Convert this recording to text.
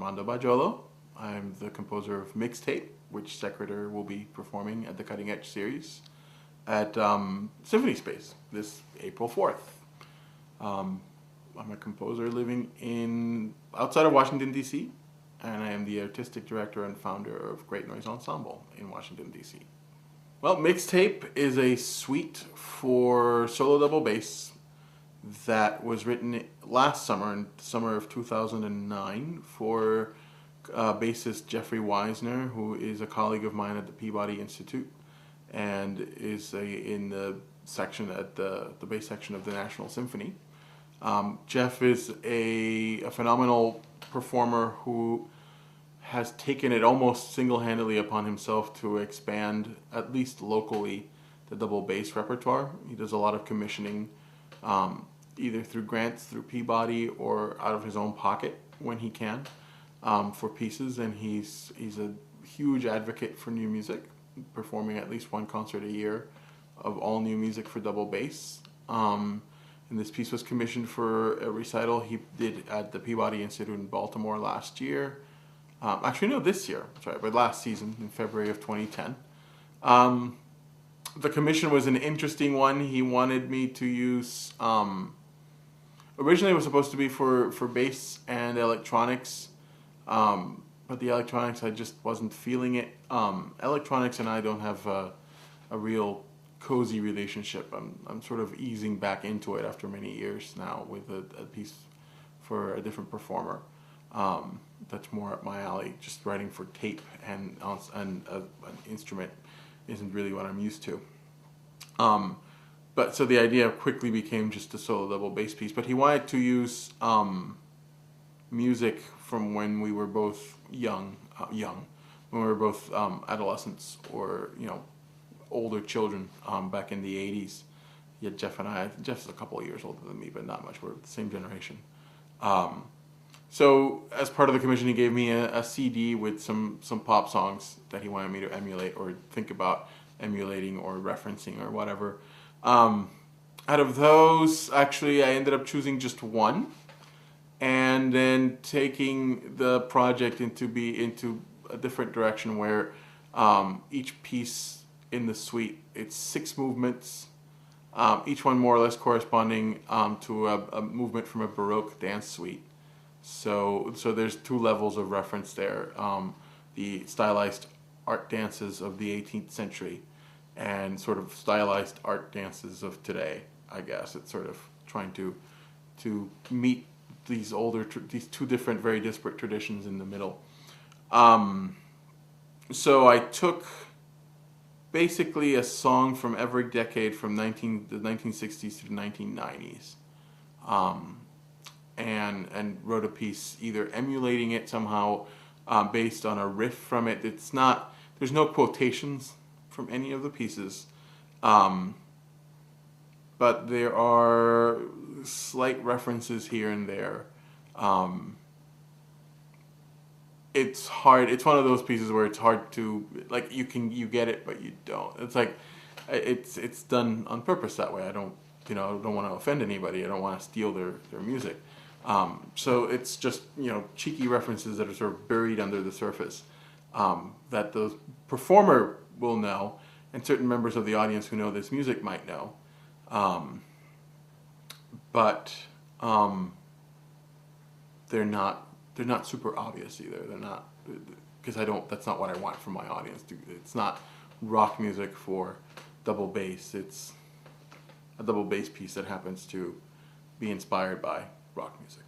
Armando Bayolo. I'm the composer of Mixtape, which Sequitur will be performing at the Cutting Edge series at Symphony Space this April 4th. I'm a composer living outside of Washington, D.C., and I am the artistic director and founder of Great Noise Ensemble in Washington, D.C. Well, Mixtape is a suite for solo double bass that was written last summer, in the summer of 2009, for bassist Jeffrey Weisner, who is a colleague of mine at the Peabody Institute and is in the section at the bass section of the National Symphony. Jeff is a phenomenal performer who has taken it almost single-handedly upon himself to expand, at least locally, the double bass repertoire. He does a lot of commissioning, either through grants through Peabody or out of his own pocket when he can, for pieces, and he's a huge advocate for new music, performing at least one concert a year of all new music for double bass. And this piece was commissioned for a recital he did at the Peabody Institute in Baltimore last year. Actually, no, this year, sorry, but last season, in February of 2010. The commission was an interesting one. He wanted me to use, originally it was supposed to be for bass and electronics, but the electronics, I just wasn't feeling it. Electronics and I don't have a real cozy relationship. I'm sort of easing back into it after many years now with a piece for a different performer. That's more up my alley. Just writing for tape and an instrument isn't really what I'm used to. But so the idea quickly became just a solo double bass piece. But he wanted to use music from when we were both young, when we were both adolescents or older children back in the 80s. Yet Jeff's a couple of years older than me, but not much. We're the same generation. So as part of the commission, he gave me a CD with some pop songs that he wanted me to emulate or think about emulating or referencing or whatever. Out of those, actually, I ended up choosing just one, and then taking the project into a different direction where each piece in the suite, it's 6 movements, each one more or less corresponding to a movement from a Baroque dance suite. So there's 2 levels of reference there. The stylized art dances of the 18th century and sort of stylized art dances of today, I guess. It's sort of trying to meet these 2 different, very disparate traditions in the middle. So I took basically a song from every decade from the 1960s to the 1990s. And wrote a piece either emulating it somehow based on a riff from it. There's no quotations from any of the pieces, but there are slight references here and there. It's hard. It's one of those pieces where it's hard to, like, you get it, but you don't. It's like, it's done on purpose that way. I don't want to offend anybody. I don't want to steal their music. So it's just, cheeky references that are sort of buried under the surface, that the performer will know, and certain members of the audience who know this music might know. But they're not super obvious either. They're not, because that's not what I want from my audience. It's not rock music for double bass. It's a double bass piece that happens to be inspired by rock music.